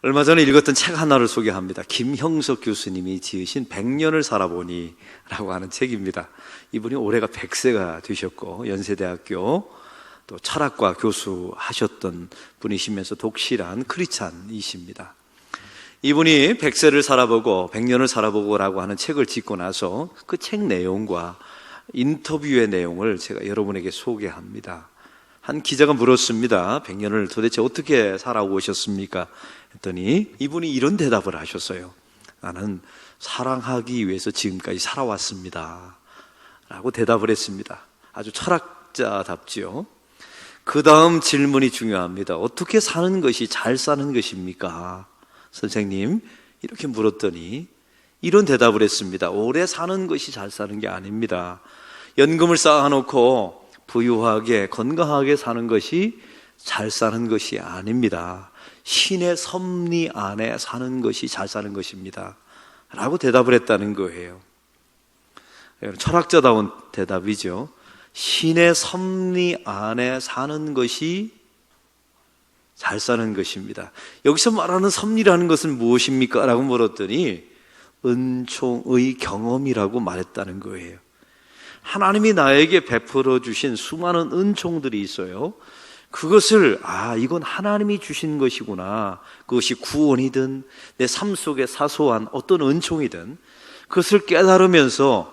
얼마 전에 읽었던 책 하나를 소개합니다. 김형석 교수님이 지으신 100년을 살아보니 라고 하는 책입니다. 이분이 올해가 100세가 되셨고 연세대학교 또 철학과 교수 하셨던 분이시면서 독실한 크리스찬이십니다. 이분이 100세를 살아보고 100년을 살아보고라고 하는 책을 짓고 나서 그 책 내용과 인터뷰의 내용을 제가 여러분에게 소개합니다. 한 기자가 물었습니다. 100년을 도대체 어떻게 살아오셨습니까? 했더니 이분이 이런 대답을 하셨어요. 나는 사랑하기 위해서 지금까지 살아왔습니다 라고 대답을 했습니다. 아주 철학자답지요. 그 다음 질문이 중요합니다. 어떻게 사는 것이 잘 사는 것입니까? 선생님, 이렇게 물었더니 이런 대답을 했습니다. 오래 사는 것이 잘 사는 게 아닙니다. 연금을 쌓아놓고 부유하게 건강하게 사는 것이 잘 사는 것이 아닙니다. 신의 섭리 안에 사는 것이 잘 사는 것입니다 라고 대답을 했다는 거예요. 철학자다운 대답이죠. 신의 섭리 안에 사는 것이 잘 사는 것입니다. 여기서 말하는 섭리라는 것은 무엇입니까? 라고 물었더니 은총의 경험이라고 말했다는 거예요. 하나님이 나에게 베풀어 주신 수많은 은총들이 있어요. 그것을 이건 하나님이 주신 것이구나. 그것이 구원이든 내 삶 속에 사소한 어떤 은총이든 그것을 깨달으면서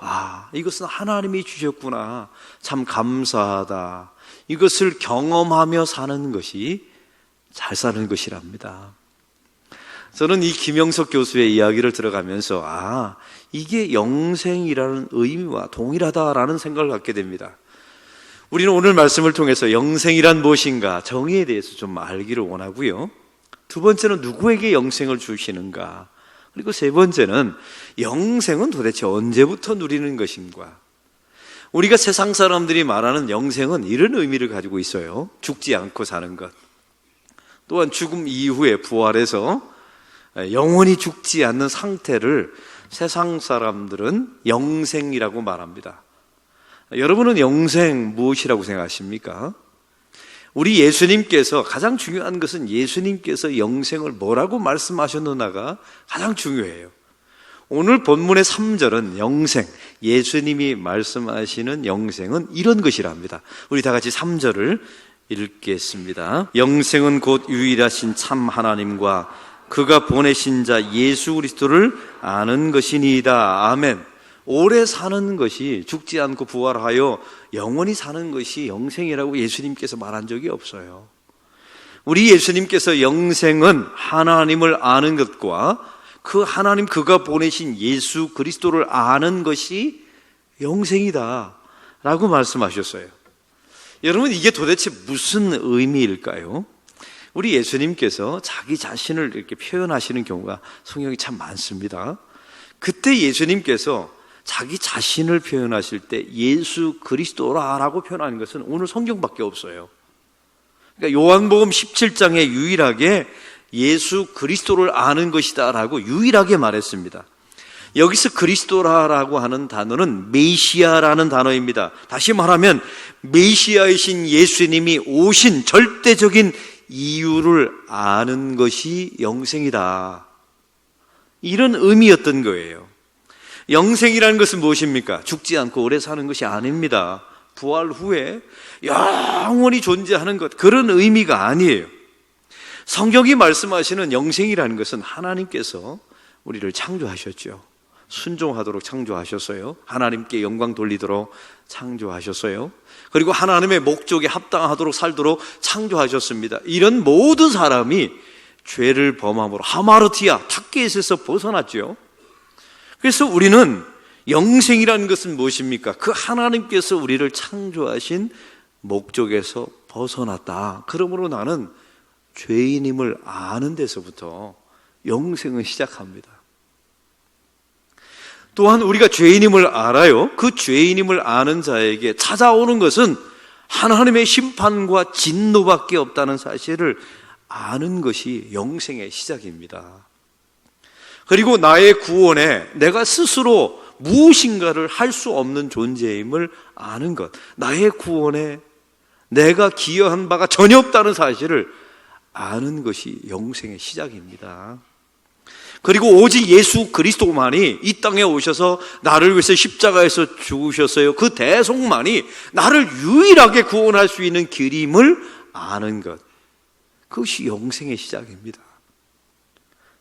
이것은 하나님이 주셨구나. 참 감사하다. 이것을 경험하며 사는 것이 잘 사는 것이랍니다. 저는 이 김영석 교수의 이야기를 들어가면서 이게 영생이라는 의미와 동일하다라는 생각을 갖게 됩니다. 우리는 오늘 말씀을 통해서 영생이란 무엇인가 정의에 대해서 좀 알기를 원하고요. 두 번째는 누구에게 영생을 주시는가, 그리고 세 번째는 영생은 도대체 언제부터 누리는 것인가. 우리가 세상 사람들이 말하는 영생은 이런 의미를 가지고 있어요. 죽지 않고 사는 것, 또한 죽음 이후에 부활해서 영원히 죽지 않는 상태를 세상 사람들은 영생이라고 말합니다. 여러분은 영생 무엇이라고 생각하십니까? 우리 예수님께서 가장 중요한 것은 예수님께서 영생을 뭐라고 말씀하셨느냐가 가장 중요해요. 오늘 본문의 3절은 영생, 예수님이 말씀하시는 영생은 이런 것이랍니다. 우리 다 같이 3절을 읽겠습니다. 영생은 곧 유일하신 참 하나님과 그가 보내신 자 예수 그리스도를 아는 것이니이다. 아멘. 오래 사는 것이, 죽지 않고 부활하여 영원히 사는 것이 영생이라고 예수님께서 말한 적이 없어요. 우리 예수님께서 영생은 하나님을 아는 것과 그 하나님, 그가 보내신 예수 그리스도를 아는 것이 영생이다 라고 말씀하셨어요. 여러분, 이게 도대체 무슨 의미일까요? 우리 예수님께서 자기 자신을 이렇게 표현하시는 경우가 성경에 참 많습니다. 그때 예수님께서 자기 자신을 표현하실 때 예수 그리스도라고 표현하는 것은 오늘 성경밖에 없어요. 그러니까 요한복음 17장에 유일하게 예수 그리스도를 아는 것이다 라고 유일하게 말했습니다. 여기서 그리스도라고 하는 단어는 메시아라는 단어입니다. 다시 말하면 메시아이신 예수님이 오신 절대적인 이유를 아는 것이 영생이다, 이런 의미였던 거예요. 영생이라는 것은 무엇입니까? 죽지 않고 오래 사는 것이 아닙니다. 부활 후에 영원히 존재하는 것, 그런 의미가 아니에요. 성경이 말씀하시는 영생이라는 것은 하나님께서 우리를 창조하셨죠. 순종하도록 창조하셨어요. 하나님께 영광 돌리도록 창조하셨어요. 그리고 하나님의 목적에 합당하도록 살도록 창조하셨습니다. 이런 모든 사람이 죄를 범함으로 하마르티아, 타켓에서 벗어났죠. 그래서 우리는 영생이라는 것은 무엇입니까? 그 하나님께서 우리를 창조하신 목적에서 벗어났다. 그러므로 나는 죄인임을 아는 데서부터 영생은 시작합니다. 또한 우리가 죄인임을 알아요. 그 죄인임을 아는 자에게 찾아오는 것은 하나님의 심판과 진노밖에 없다는 사실을 아는 것이 영생의 시작입니다. 그리고 나의 구원에 내가 스스로 무엇인가를 할 수 없는 존재임을 아는 것, 나의 구원에 내가 기여한 바가 전혀 없다는 사실을 아는 것이 영생의 시작입니다. 그리고 오직 예수 그리스도만이 이 땅에 오셔서 나를 위해서 십자가에서 죽으셨어요. 그 대속만이 나를 유일하게 구원할 수 있는 길임을 아는 것, 그것이 영생의 시작입니다.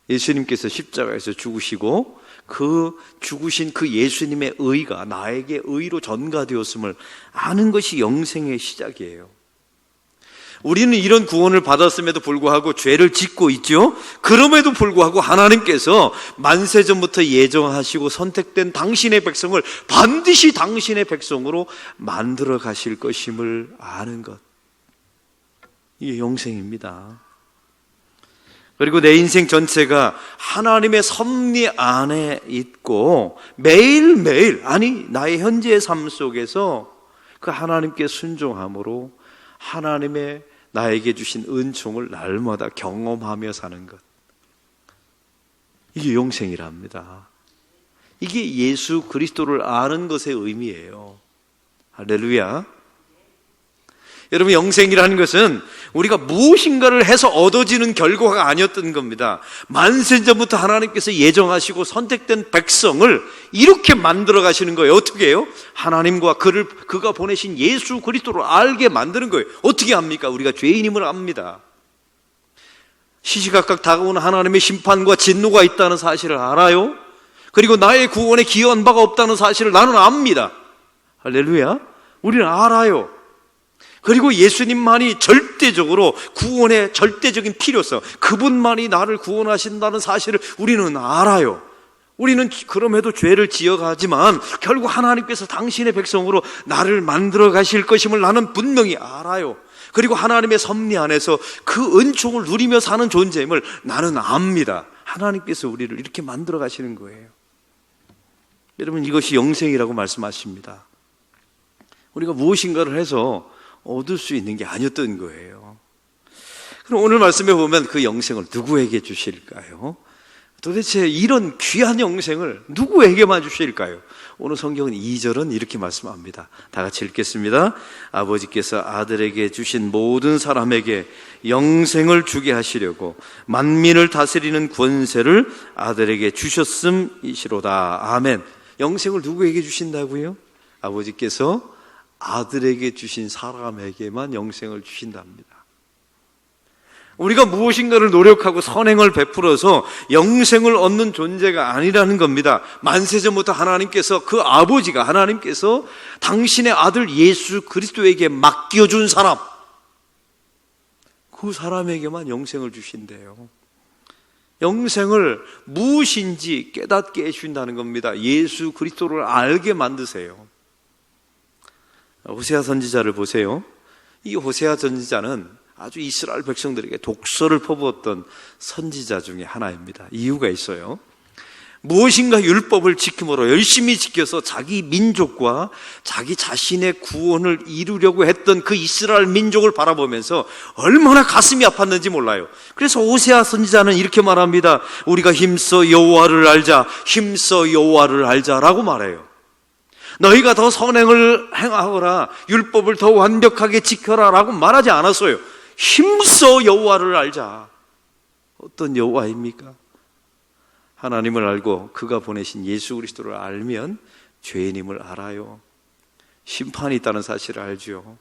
예수님께서 십자가에서 죽으시고 그 죽으신 그 예수님의 의가 나에게 의로 전가되었음을 아는 것이 영생의 시작이에요. 우리는 이런 구원을 받았음에도 불구하고 죄를 짓고 있죠. 그럼에도 불구하고 하나님께서 만세전부터 예정하시고 선택된 당신의 백성을 반드시 당신의 백성으로 만들어 가실 것임을 아는 것, 이게 영생입니다. 그리고 내 인생 전체가 하나님의 섭리 안에 있고 매일매일, 아니 나의 현재의 삶 속에서 그 하나님께 순종함으로 하나님의 나에게 주신 은총을 날마다 경험하며 사는 것, 이게 영생이랍니다. 이게 예수 그리스도를 아는 것의 의미예요. 할렐루야. 여러분, 영생이라는 것은 우리가 무엇인가를 해서 얻어지는 결과가 아니었던 겁니다. 만세전부터 하나님께서 예정하시고 선택된 백성을 이렇게 만들어 가시는 거예요. 어떻게 해요? 하나님과 그가 보내신 예수 그리스도를 알게 만드는 거예요. 어떻게 합니까? 우리가 죄인임을 압니다. 시시각각 다가오는 하나님의 심판과 진노가 있다는 사실을 알아요. 그리고 나의 구원에 기여한 바가 없다는 사실을 나는 압니다. 할렐루야. 우리는 알아요. 그리고 예수님만이 절대적으로 구원의 절대적인 필요성, 그분만이 나를 구원하신다는 사실을 우리는 알아요. 우리는 그럼에도 죄를 지어가지만 결국 하나님께서 당신의 백성으로 나를 만들어 가실 것임을 나는 분명히 알아요. 그리고 하나님의 섭리 안에서 그 은총을 누리며 사는 존재임을 나는 압니다. 하나님께서 우리를 이렇게 만들어 가시는 거예요. 여러분, 이것이 영생이라고 말씀하십니다. 우리가 무엇인가를 해서 얻을 수 있는 게 아니었던 거예요. 그럼 오늘 말씀에 보면 그 영생을 누구에게 주실까요? 도대체 이런 귀한 영생을 누구에게만 주실까요? 오늘 성경은 2절은 이렇게 말씀합니다. 다 같이 읽겠습니다. 아버지께서 아들에게 주신 모든 사람에게 영생을 주게 하시려고 만민을 다스리는 권세를 아들에게 주셨음이시로다. 아멘. 영생을 누구에게 주신다고요? 아버지께서 아들에게 주신 사람에게만 영생을 주신답니다. 우리가 무엇인가를 노력하고 선행을 베풀어서 영생을 얻는 존재가 아니라는 겁니다. 만세전부터 하나님께서, 그 아버지가 하나님께서 당신의 아들 예수 그리스도에게 맡겨준 사람, 그 사람에게만 영생을 주신대요. 영생을 무엇인지 깨닫게 해주신다는 겁니다. 예수 그리스도를 알게 만드세요. 호세아 선지자를 보세요. 이 호세아 선지자는 아주 이스라엘 백성들에게 독서를 퍼부었던 선지자 중에 하나입니다. 이유가 있어요. 무엇인가 율법을 지킴으로 열심히 지켜서 자기 민족과 자기 자신의 구원을 이루려고 했던 그 이스라엘 민족을 바라보면서 얼마나 가슴이 아팠는지 몰라요. 그래서 호세아 선지자는 이렇게 말합니다. 우리가 힘써 여호와를 알자, 힘써 여호와를 알자라고 말해요. 너희가 더 선행을 행하거라, 율법을 더 완벽하게 지켜라 라고 말하지 않았어요. 힘써 여호와를 알자. 어떤 여호와입니까? 하나님을 알고 그가 보내신 예수 그리스도를 알면 죄인임을 알아요. 심판이 있다는 사실을 알죠.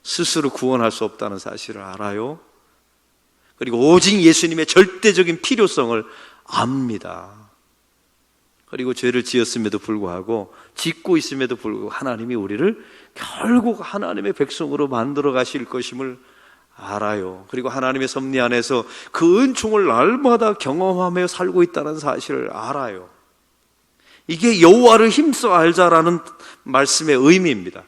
스스로 구원할 수 없다는 사실을 알아요. 그리고 오직 예수님의 절대적인 필요성을 압니다. 그리고 죄를 지었음에도 불구하고, 짓고 있음에도 불구하고 하나님이 우리를 결국 하나님의 백성으로 만들어 가실 것임을 알아요. 그리고 하나님의 섭리 안에서 그 은총을 날마다 경험하며 살고 있다는 사실을 알아요. 이게 여호와를 힘써 알자라는 말씀의 의미입니다.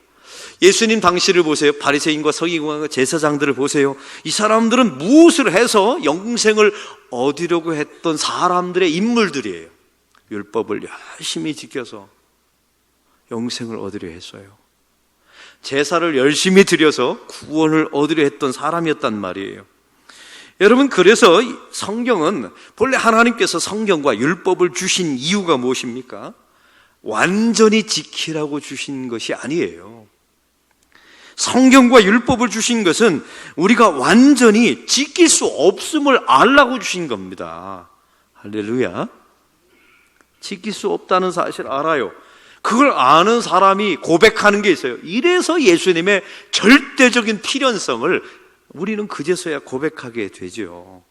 예수님 당시를 보세요. 바리새인과 서기관과 제사장들을 보세요. 이 사람들은 무엇을 해서 영생을 얻으려고 했던 사람들의 인물들이에요. 율법을 열심히 지켜서 영생을 얻으려 했어요. 제사를 열심히 드려서 구원을 얻으려 했던 사람이었단 말이에요. 여러분, 그래서 성경은 본래 하나님께서 성경과 율법을 주신 이유가 무엇입니까? 완전히 지키라고 주신 것이 아니에요. 성경과 율법을 주신 것은 우리가 완전히 지킬 수 없음을 알라고 주신 겁니다. 할렐루야. 지킬 수 없다는 사실을 알아요. 그걸 아는 사람이 고백하는 게 있어요. 이래서 예수님의 절대적인 필연성을 우리는 그제서야 고백하게 되죠.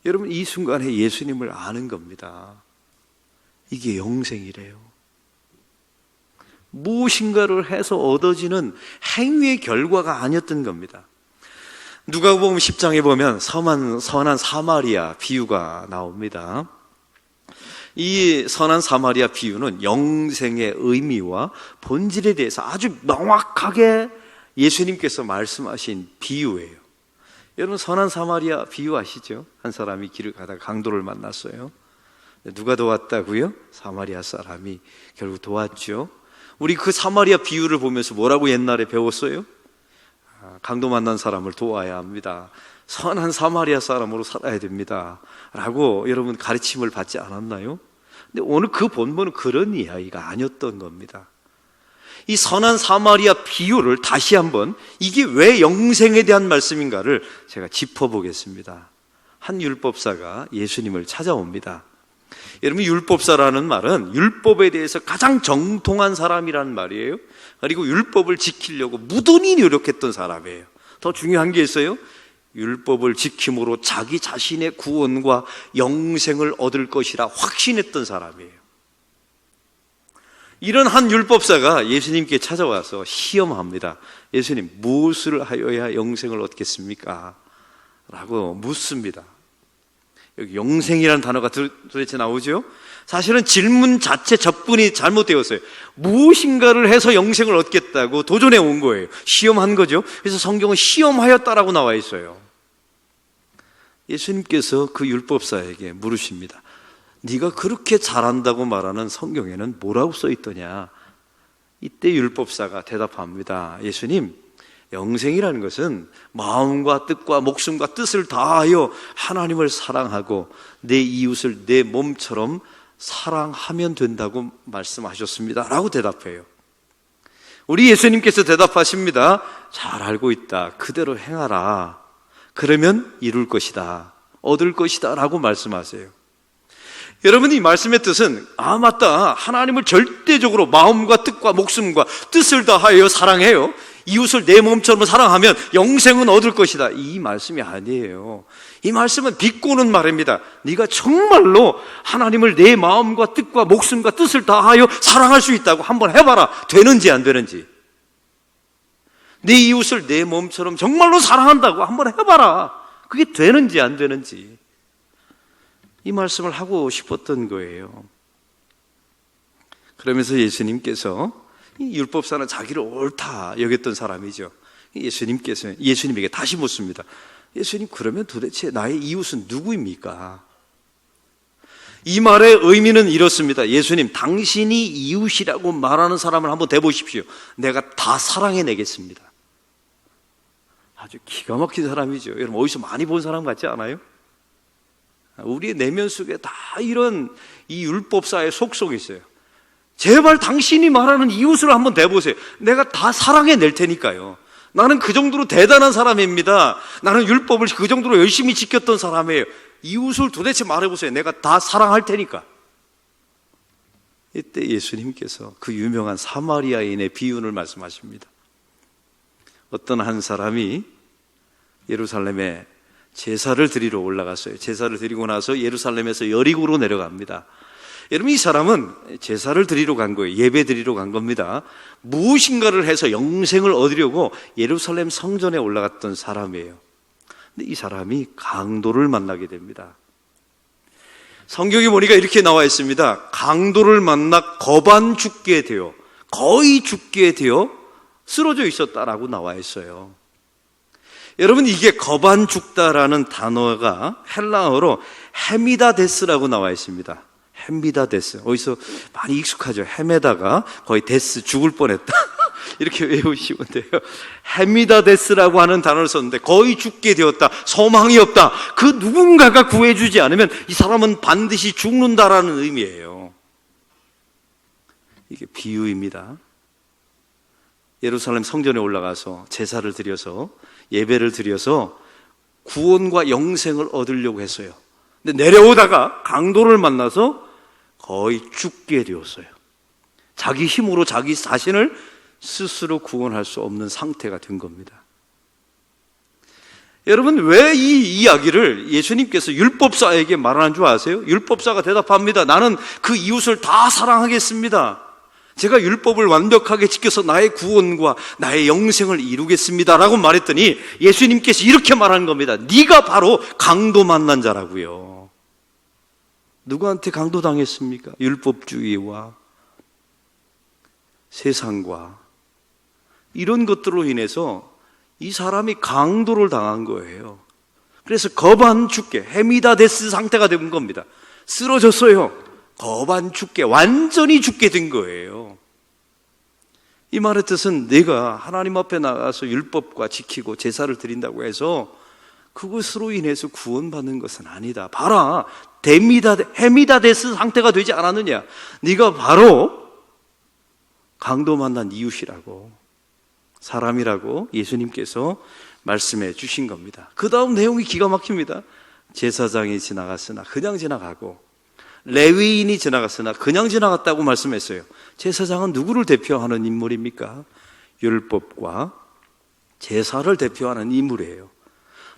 여러분, 이 순간에 예수님을 아는 겁니다. 이게 영생이래요. 무엇인가를 해서 얻어지는 행위의 결과가 아니었던 겁니다. 누가복음 10장에 보면 선한 사마리아 비유가 나옵니다. 이 선한 사마리아 비유는 영생의 의미와 본질에 대해서 아주 명확하게 예수님께서 말씀하신 비유예요. 여러분, 선한 사마리아 비유 아시죠? 한 사람이 길을 가다가 강도를 만났어요. 누가 도왔다고요? 사마리아 사람이 결국 도왔죠. 우리 그 사마리아 비유를 보면서 뭐라고 옛날에 배웠어요? 강도 만난 사람을 도와야 합니다. 선한 사마리아 사람으로 살아야 됩니다 라고 여러분 가르침을 받지 않았나요? 근데 오늘 그 본문은 그런 이야기가 아니었던 겁니다. 이 선한 사마리아 비유를 다시 한번, 이게 왜 영생에 대한 말씀인가를 제가 짚어보겠습니다. 한 율법사가 예수님을 찾아옵니다. 여러분, 율법사라는 말은 율법에 대해서 가장 정통한 사람이라는 말이에요. 그리고 율법을 지키려고 무던히 노력했던 사람이에요. 더 중요한 게 있어요. 율법을 지킴으로 자기 자신의 구원과 영생을 얻을 것이라 확신했던 사람이에요. 이런 한 율법사가 예수님께 찾아와서 시험합니다. 예수님, 무엇을 하여야 영생을 얻겠습니까? 라고 묻습니다. 여기 영생이라는 단어가 도대체 나오죠? 사실은 질문 자체 접근이 잘못되었어요. 무엇인가를 해서 영생을 얻겠다고 도전해 온 거예요. 시험한 거죠. 그래서 성경은 시험하였다라고 나와 있어요. 예수님께서 그 율법사에게 물으십니다. 네가 그렇게 잘한다고 말하는 성경에는 뭐라고 써 있더냐? 이때 율법사가 대답합니다. 예수님, 영생이라는 것은 마음과 뜻과 목숨과 뜻을 다하여 하나님을 사랑하고 내 이웃을 내 몸처럼 사랑하면 된다고 말씀하셨습니다 라고 대답해요. 우리 예수님께서 대답하십니다. 잘 알고 있다. 그대로 행하라. 그러면 이룰 것이다. 얻을 것이다 라고 말씀하세요. 여러분, 이 말씀의 뜻은 맞다, 하나님을 절대적으로 마음과 뜻과 목숨과 뜻을 다하여 사랑해요, 이웃을 내 몸처럼 사랑하면 영생은 얻을 것이다, 이 말씀이 아니에요. 이 말씀은 비꼬는 말입니다. 네가 정말로 하나님을 내 마음과 뜻과 목숨과 뜻을 다하여 사랑할 수 있다고 한번 해봐라. 되는지 안 되는지. 내 이웃을 내 몸처럼 정말로 사랑한다고 한번 해봐라. 그게 되는지 안 되는지. 이 말씀을 하고 싶었던 거예요. 그러면서 예수님께서, 이 율법사는 자기를 옳다 여겼던 사람이죠. 예수님에게 다시 묻습니다. 예수님, 그러면 도대체 나의 이웃은 누구입니까? 이 말의 의미는 이렇습니다. 예수님, 당신이 이웃이라고 말하는 사람을 한번 대보십시오. 내가 다 사랑해내겠습니다. 아주 기가 막힌 사람이죠. 여러분, 어디서 많이 본 사람 같지 않아요? 우리의 내면 속에 다 이런 이 율법사의 속속이 있어요. 제발 당신이 말하는 이웃을 한번 대보세요. 내가 다 사랑해낼 테니까요. 나는 그 정도로 대단한 사람입니다. 나는 율법을 그 정도로 열심히 지켰던 사람이에요. 이웃을 도대체 말해보세요. 내가 다 사랑할 테니까. 이때 예수님께서 그 유명한 사마리아인의 비유를 말씀하십니다. 어떤 한 사람이 예루살렘에 제사를 드리러 올라갔어요. 제사를 드리고 나서 예루살렘에서 여리고로 내려갑니다. 여러분, 이 사람은 제사를 드리러 간 거예요. 예배 드리러 간 겁니다. 무엇인가를 해서 영생을 얻으려고 예루살렘 성전에 올라갔던 사람이에요. 근데 이 사람이 강도를 만나게 됩니다. 성경에 보니까 이렇게 나와 있습니다. 강도를 만나 거반 죽게 되어, 거의 죽게 되어 쓰러져 있었다라고 나와 있어요. 여러분, 이게 거반 죽다라는 단어가 헬라어로 헤미다데스라고 나와 있습니다. 헤미다데스. 어디서 많이 익숙하죠? 헤매다가 거의 데스, 죽을 뻔했다. 이렇게 외우시면 돼요. 헤미다데스라고 하는 단어를 썼는데 거의 죽게 되었다, 소망이 없다, 그 누군가가 구해주지 않으면 이 사람은 반드시 죽는다라는 의미예요. 이게 비유입니다. 예루살렘 성전에 올라가서 제사를 드려서 예배를 드려서 구원과 영생을 얻으려고 했어요. 근데 내려오다가 강도를 만나서 거의 죽게 되었어요. 자기 힘으로 자기 자신을 스스로 구원할 수 없는 상태가 된 겁니다. 여러분, 왜 이 이야기를 예수님께서 율법사에게 말하는 줄 아세요? 율법사가 대답합니다. 나는 그 이웃을 다 사랑하겠습니다. 제가 율법을 완벽하게 지켜서 나의 구원과 나의 영생을 이루겠습니다 라고 말했더니 예수님께서 이렇게 말하는 겁니다. 네가 바로 강도 만난 자라고요. 누구한테 강도당했습니까? 율법주의와 세상과 이런 것들로 인해서 이 사람이 강도를 당한 거예요. 그래서 거반 죽게, 헤미다데스 상태가 된 겁니다. 쓰러졌어요. 거반 죽게, 완전히 죽게 된 거예요. 이 말의 뜻은 내가 하나님 앞에 나가서 율법과 지키고 제사를 드린다고 해서 그것으로 인해서 구원받는 것은 아니다. 봐라, 헤미다데스 상태가 되지 않았느냐? 네가 바로 강도 만난 이웃이라고, 사람이라고 예수님께서 말씀해 주신 겁니다. 그 다음 내용이 기가 막힙니다. 제사장이 지나갔으나 그냥 지나가고 레위인이 지나갔으나 그냥 지나갔다고 말씀했어요. 제사장은 누구를 대표하는 인물입니까? 율법과 제사를 대표하는 인물이에요.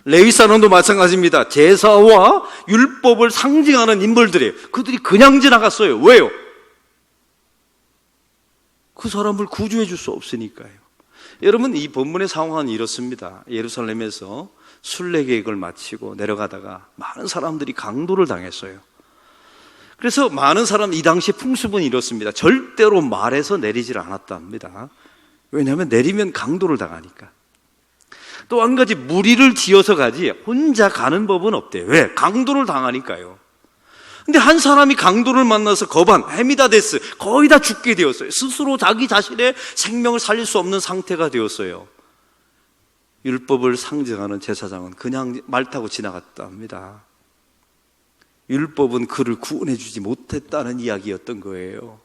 레위사람도 마찬가지입니다. 제사와 율법을 상징하는 인물들이에요. 그들이 그냥 지나갔어요. 왜요? 그 사람을 구주해 줄 수 없으니까요. 여러분, 이 본문의 상황은 이렇습니다. 예루살렘에서 순례 계획을 마치고 내려가다가 많은 사람들이 강도를 당했어요. 그래서 많은 사람, 이 당시 풍습은 이렇습니다. 절대로 말에서 내리질 않았답니다. 왜냐하면 내리면 강도를 당하니까. 또 한 가지, 무리를 지어서 가지 혼자 가는 법은 없대요. 왜? 강도를 당하니까요. 근데 한 사람이 강도를 만나서 거반, 헤미다데스, 거의 다 죽게 되었어요. 스스로 자기 자신의 생명을 살릴 수 없는 상태가 되었어요. 율법을 상징하는 제사장은 그냥 말 타고 지나갔다 합니다. 율법은 그를 구원해 주지 못했다는 이야기였던 거예요.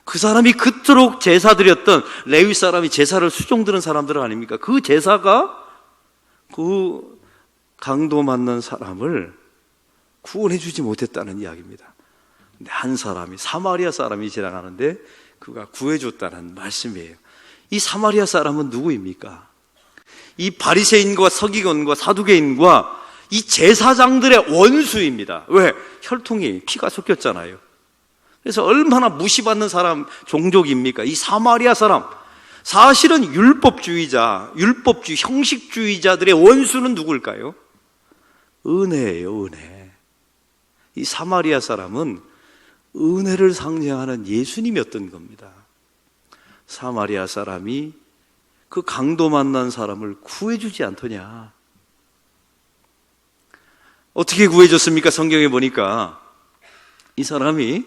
그 사람이 그토록 제사 드렸던 레위 사람이 제사를 수종드는 사람들 아닙니까? 그 제사가 그 강도 만난 사람을 구원해 주지 못했다는 이야기입니다. 근데 한 사람이, 사마리아 사람이 지나가는데 그가 구해줬다는 말씀이에요. 이 사마리아 사람은 누구입니까? 이 바리새인과 서기관과 사두개인과 이 제사장들의 원수입니다. 왜? 혈통이 피가 섞였잖아요. 그래서 얼마나 무시받는 사람, 종족입니까? 이 사마리아 사람. 사실은 율법주의자, 형식주의자들의 원수는 누굴까요? 은혜예요, 은혜. 이 사마리아 사람은 은혜를 상징하는 예수님이었던 겁니다. 사마리아 사람이 그 강도 만난 사람을 구해주지 않더냐? 어떻게 구해줬습니까? 성경에 보니까 이 사람이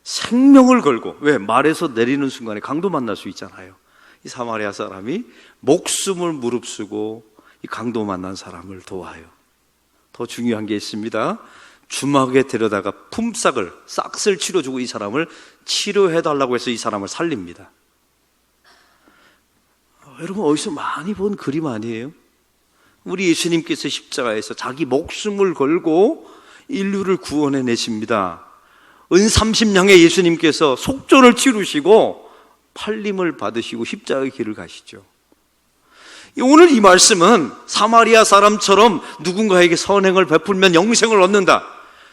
생명을 걸고, 왜? 말에서 내리는 순간에 강도 만날 수 있잖아요. 이 사마리아 사람이 목숨을 무릅쓰고 이 강도 만난 사람을 도와요. 더 중요한 게 있습니다. 주막에 데려다가 싹을 치료주고 이 사람을 치료해달라고 해서 이 사람을 살립니다. 여러분, 어디서 많이 본 그림 아니에요? 우리 예수님께서 십자가에서 자기 목숨을 걸고 인류를 구원해 내십니다. 은 30냥의 예수님께서 속전을 치르시고 팔림을 받으시고 십자가의 길을 가시죠. 오늘 이 말씀은 사마리아 사람처럼 누군가에게 선행을 베풀면 영생을 얻는다.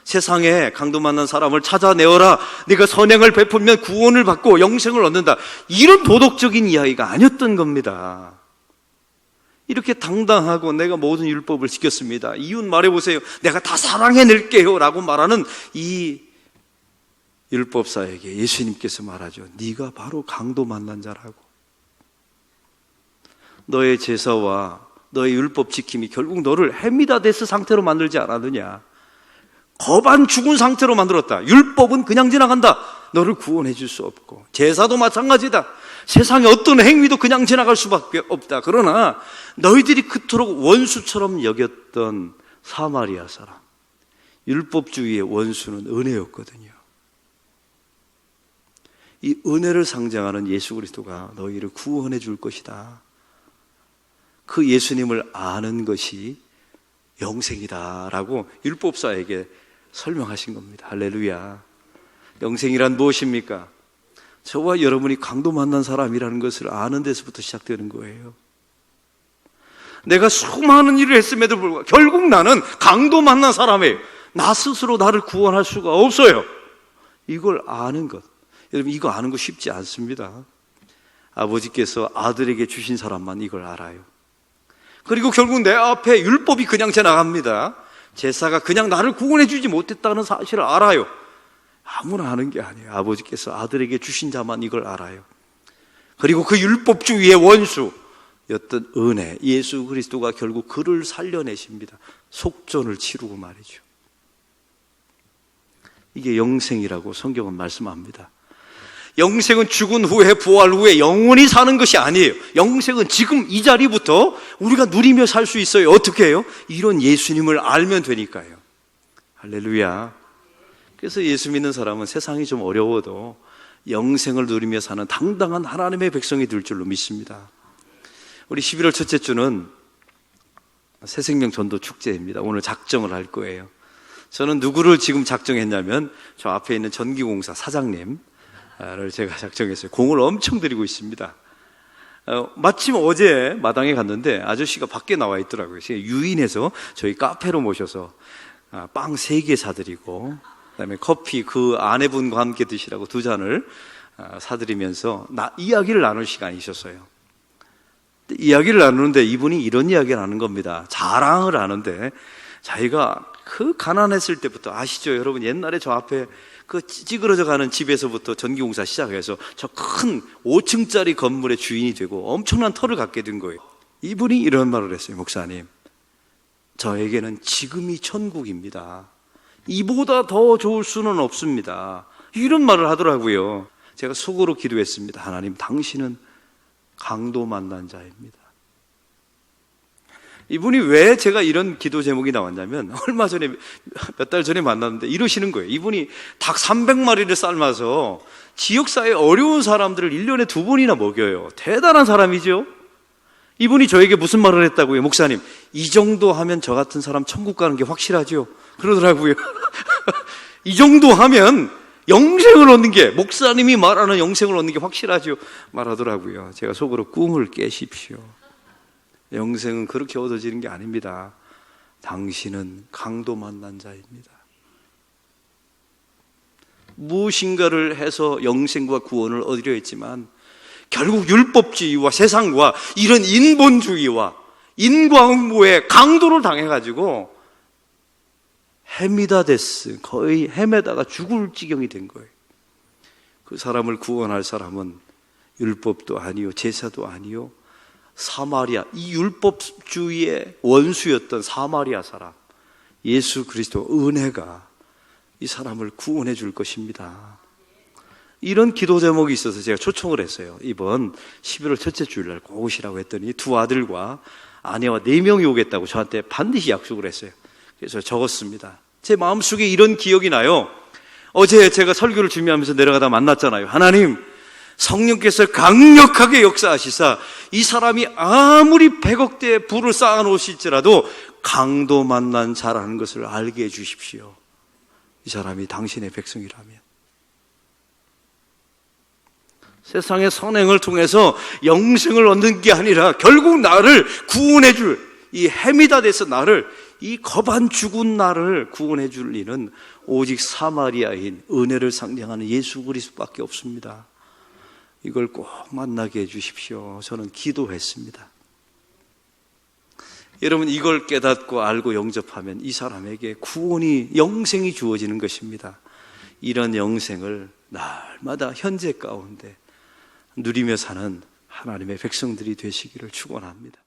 세상에 강도 만난 사람을 찾아내어라. 네가 선행을 베풀면 구원을 받고 영생을 얻는다. 이런 도덕적인 이야기가 아니었던 겁니다. 이렇게 당당하고 내가 모든 율법을 지켰습니다. 이웃 말해보세요. 내가 다 사랑해낼게요 라고 말하는 이 율법사에게 예수님께서 말하죠. 네가 바로 강도 만난 자라고. 너의 제사와 너의 율법 지킴이 결국 너를 헤미다데스 상태로 만들지 않았느냐. 거반 죽은 상태로 만들었다. 율법은 그냥 지나간다. 너를 구원해 줄 수 없고, 제사도 마찬가지다. 세상의 어떤 행위도 그냥 지나갈 수밖에 없다. 그러나 너희들이 그토록 원수처럼 여겼던 사마리아 사람, 율법주의의 원수는 은혜였거든요. 이 은혜를 상징하는 예수 그리스도가 너희를 구원해 줄 것이다. 그 예수님을 아는 것이 영생이다라고 율법사에게 설명하신 겁니다. 할렐루야. 영생이란 무엇입니까? 저와 여러분이 강도 만난 사람이라는 것을 아는 데서부터 시작되는 거예요. 내가 수많은 일을 했음에도 불구하고 결국 나는 강도 만난 사람이에요. 나 스스로 나를 구원할 수가 없어요. 이걸 아는 것. 여러분, 이거 아는 거 쉽지 않습니다. 아버지께서 아들에게 주신 사람만 이걸 알아요. 그리고 결국 내 앞에 율법이 그냥 지나갑니다. 제사가 그냥 나를 구원해 주지 못했다는 사실을 알아요. 아무나 아는 게 아니에요. 아버지께서 아들에게 주신 자만 이걸 알아요. 그리고 그 율법주의의 원수였던 은혜, 예수 그리스도가 결국 그를 살려내십니다. 속전을 치르고 말이죠. 이게 영생이라고 성경은 말씀합니다. 영생은 죽은 후에, 부활 후에 영원히 사는 것이 아니에요. 영생은 지금 이 자리부터 우리가 누리며 살 수 있어요. 어떻게 해요? 이런 예수님을 알면 되니까요. 할렐루야. 그래서 예수 믿는 사람은 세상이 좀 어려워도 영생을 누리며 사는 당당한 하나님의 백성이 될 줄로 믿습니다. 우리 11월 첫째 주는 새생명 전도 축제입니다. 오늘 작정을 할 거예요. 저는 누구를 지금 작정했냐면 저 앞에 있는 전기공사 사장님을 제가 작정했어요. 공을 엄청 들이고 있습니다. 마침 어제 마당에 갔는데 아저씨가 밖에 나와 있더라고요. 유인해서 저희 카페로 모셔서 빵 3개 사드리고 그다음에 커피 그 아내분과 함께 드시라고 2잔을 사드리면서 이야기를 나눌 시간이 있었어요. 이야기를 나누는데 이분이 이런 이야기를 하는 겁니다. 자랑을 하는데 자기가 그 가난했을 때부터 아시죠? 여러분 옛날에 저 앞에 그 찌그러져 가는 집에서부터 전기공사 시작해서 저 큰 5층짜리 건물의 주인이 되고 엄청난 터를 갖게 된 거예요. 이분이 이런 말을 했어요. 목사님, 저에게는 지금이 천국입니다. 이보다 더 좋을 수는 없습니다. 이런 말을 하더라고요. 제가 속으로 기도했습니다. 하나님, 당신은 강도 만난 자입니다. 이분이 왜 제가 이런 기도 제목이 나왔냐면 얼마 전에 몇 달 전에 만났는데 이러시는 거예요. 이분이 닭 300마리를 삶아서 지역사회 어려운 사람들을 1년에 2번이나 먹여요. 대단한 사람이죠. 이분이 저에게 무슨 말을 했다고요? 목사님, 이 정도 하면 저 같은 사람 천국 가는 게 확실하죠? 그러더라고요. 이 정도 하면 영생을 얻는 게, 목사님이 말하는 영생을 얻는 게 확실하죠? 말하더라고요. 제가 속으로 꿈을 깨십시오. 영생은 그렇게 얻어지는 게 아닙니다. 당신은 강도 만난 자입니다. 무엇인가를 해서 영생과 구원을 얻으려 했지만 결국 율법주의와 세상과 이런 인본주의와 인과응보의 강도를 당해가지고 헤미다데스, 거의 헤매다가 죽을 지경이 된 거예요. 그 사람을 구원할 사람은 율법도 아니요, 제사도 아니요, 사마리아, 이 율법주의의 원수였던 사마리아 사람, 예수 그리스도 은혜가 이 사람을 구원해 줄 것입니다. 이런 기도 제목이 있어서 제가 초청을 했어요. 이번 11월 첫째 주일날 꼭 오시라고 했더니 2 아들과 아내와 4명이 오겠다고 저한테 반드시 약속을 했어요. 그래서 적었습니다. 제 마음속에 이런 기억이 나요. 어제 제가 설교를 준비하면서 내려가다 만났잖아요. 하나님, 성령께서 강력하게 역사하시사 이 사람이 아무리 100억대의 부를 쌓아놓으실지라도 강도 만난 자라는 것을 알게 해주십시오. 이 사람이 당신의 백성이라면. 세상의 선행을 통해서 영생을 얻는 게 아니라 결국 나를 구원해 줄, 이 헤미다돼서 나를, 이 거반 죽은 나를 구원해 줄 이는 오직 사마리아인 은혜를 상징하는 예수 그리스도밖에 없습니다. 이걸 꼭 만나게 해주십시오. 저는 기도했습니다. 여러분, 이걸 깨닫고 알고 영접하면 이 사람에게 구원이, 영생이 주어지는 것입니다. 이런 영생을 날마다 현재 가운데 누리며 사는 하나님의 백성들이 되시기를 축원합니다.